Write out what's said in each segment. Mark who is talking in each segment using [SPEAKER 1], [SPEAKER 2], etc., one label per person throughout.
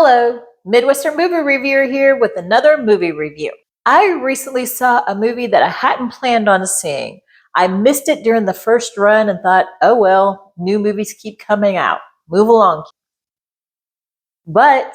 [SPEAKER 1] Hello, Midwestern movie reviewer here with another movie review. I recently saw a movie that I hadn't planned on seeing. I missed it during the first run and thought, oh well, new movies keep coming out. Move along. But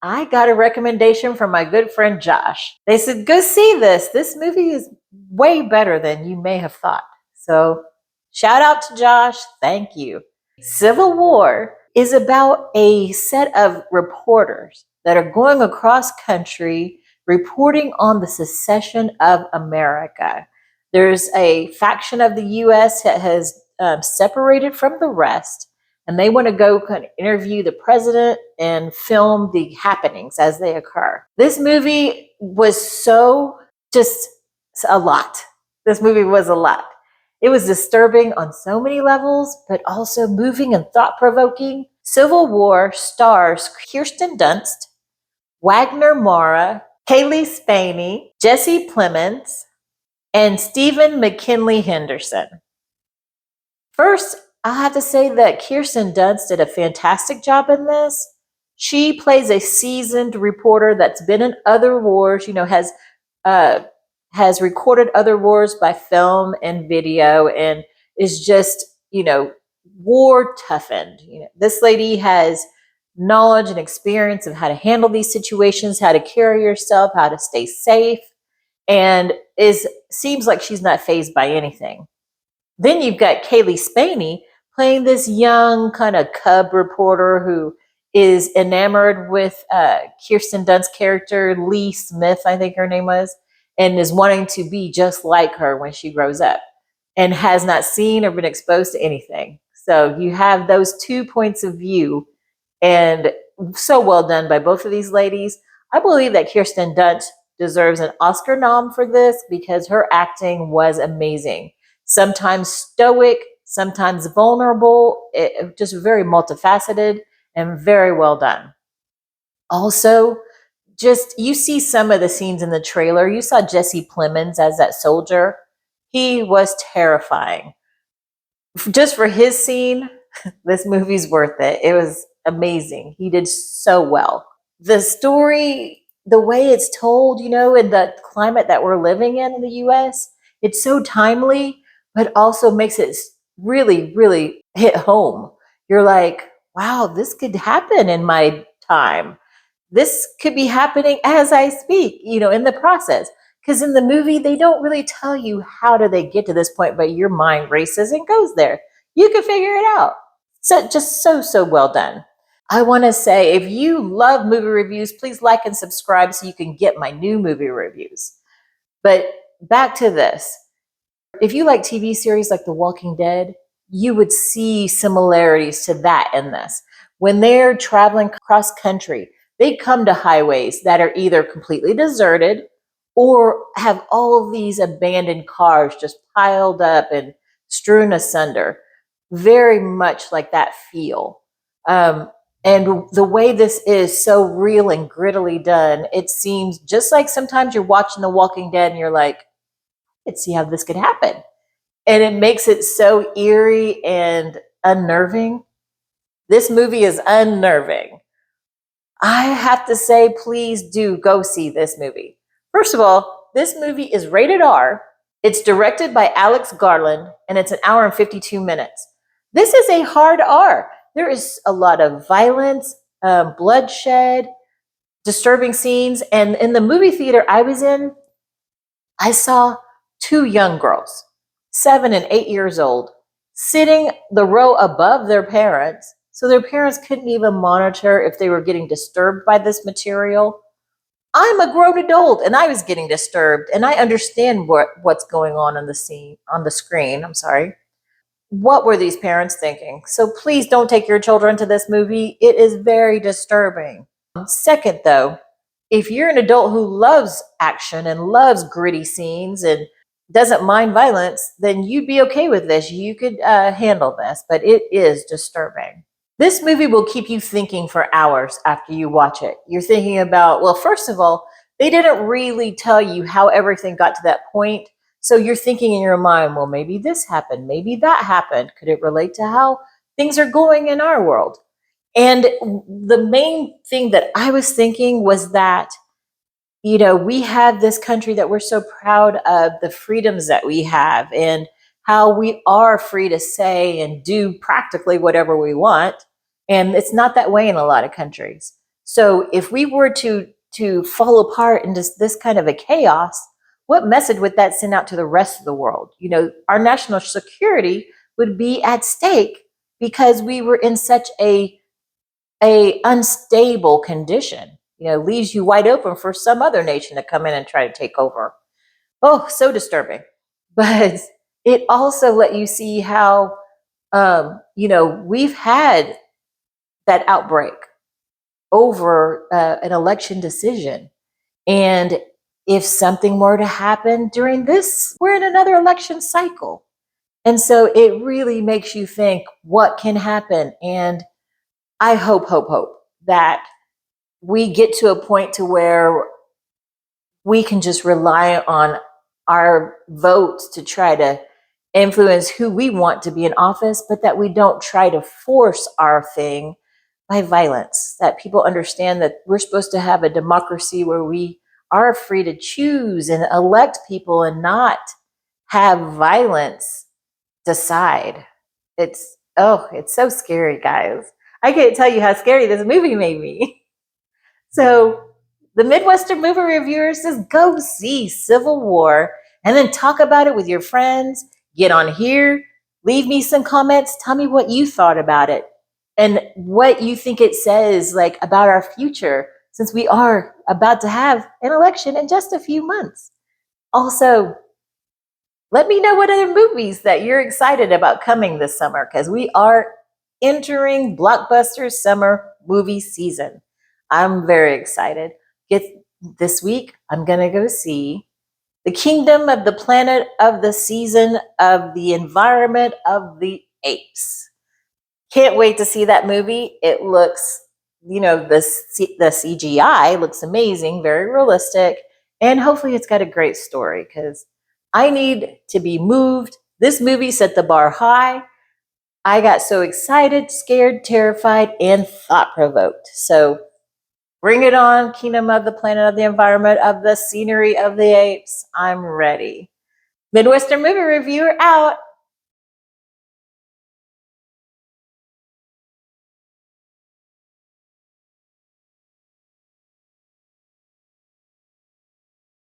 [SPEAKER 1] I got a recommendation from my good friend Josh. They said, go see this. This movie is way better than you may have thought. So shout out to Josh. Thank you. Civil War is about a set of reporters that are going across country reporting on the secession of America. There's a faction of the U.S. that has separated from the rest, and they want to go kind of interview the president and film the happenings as they occur. This movie was just a lot. This movie was a lot. It was disturbing on so many levels, but also moving and thought-provoking. Civil War stars Kirsten Dunst, Wagner Moura, Kaylee Spaney, Jesse Plemons, and Stephen McKinley Henderson. First, I have to say that Kirsten Dunst did a fantastic job in this. She plays a seasoned reporter that's been in other wars, has recorded other wars by film and video and is just, war toughened. This lady has knowledge and experience of how to handle these situations, how to carry yourself, how to stay safe, and seems like she's not fazed by anything. Then you've got Kaylee Spaney playing this young kind of cub reporter who is enamored with Kirsten Dunst's character, Lee Smith, I think her name was, and is wanting to be just like her when she grows up and has not seen or been exposed to anything. So you have those 2 points of view, and so well done by both of these ladies. I believe that Kirsten Dunst deserves an Oscar nom for this because her acting was amazing. Sometimes stoic, sometimes vulnerable, just very multifaceted and very well done. Also, you see some of the scenes in the trailer. You saw Jesse Plemons as that soldier. He was terrifying. Just for his scene, this movie's worth it. It was amazing. He did so well. The story, the way it's told, in the climate that we're living in the US, it's so timely, but also makes it really, really hit home. You're like, wow, this could happen in my time. This could be happening as I speak, in the process. Because in the movie, they don't really tell you how do they get to this point, but your mind races and goes there. You can figure it out. So just so well done. I want to say, if you love movie reviews, please like and subscribe so you can get my new movie reviews. But back to this. If you like TV series like The Walking Dead, you would see similarities to that in this. When they're traveling across country, they come to highways that are either completely deserted or have all of these abandoned cars just piled up and strewn asunder. Very much like that feel. And the way this is so real and grittily done, it seems just like sometimes you're watching The Walking Dead and you're like, let's see how this could happen. And it makes it so eerie and unnerving. This movie is unnerving. I have to say, please do go see this movie. First of all, this movie is rated R. It's directed by Alex Garland, and it's an hour and 52 minutes. This is a hard R. There is a lot of violence, bloodshed, disturbing scenes. And in the movie theater I was in, I saw 2 young girls, 7 and 8 years old, sitting the row above their parents. So their parents couldn't even monitor if they were getting disturbed by this material. I'm a grown adult and I was getting disturbed, and I understand what's going on the screen. I'm sorry. What were these parents thinking? So please don't take your children to this movie. It is very disturbing. Second, though, if you're an adult who loves action and loves gritty scenes and doesn't mind violence, then you'd be okay with this. You could handle this, but it is disturbing. This movie will keep you thinking for hours after you watch it. You're thinking about, well, first of all, they didn't really tell you how everything got to that point. So you're thinking in your mind, well, maybe this happened, maybe that happened. Could it relate to how things are going in our world? And the main thing that I was thinking was that, we have this country that we're so proud of, the freedoms that we have, and how we are free to say and do practically whatever we want. And it's not that way in a lot of countries. So if we were to fall apart into this kind of a chaos, what message would that send out to the rest of the world? Our national security would be at stake because we were in such a unstable condition. Leaves you wide open for some other nation to come in and try to take over. Oh, so disturbing. But it also let you see how, we've had that outbreak over an election decision. And if something were to happen during this, we're in another election cycle. And so it really makes you think what can happen. And I hope that we get to a point to where we can just rely on our votes to try to influence who we want to be in office, but that we don't try to force our thing by violence. That people understand that we're supposed to have a democracy where we are free to choose and elect people and not have violence decide. It's so scary, guys. I can't tell you how scary this movie made me. So the Midwestern movie reviewer says, go see Civil War and then talk about it with your friends. Get on here, leave me some comments. Tell me what you thought about it and what you think it says about our future, since we are about to have an election in just a few months. Also, let me know what other movies that you're excited about coming this summer, because we are entering blockbuster summer movie season. I'm very excited. This week, I'm going to go see The Kingdom of the Planet of the Season of the Environment of the Apes. Can't wait to see that movie. It looks, the CGI looks amazing, very realistic, and hopefully it's got a great story, because I need to be moved. This movie set the bar high. I got so excited, scared, terrified, and thought-provoked. So bring it on, Kingdom of the Planet of the Environment of the Scenery of the Apes. I'm ready. Midwestern Movie Reviewer out.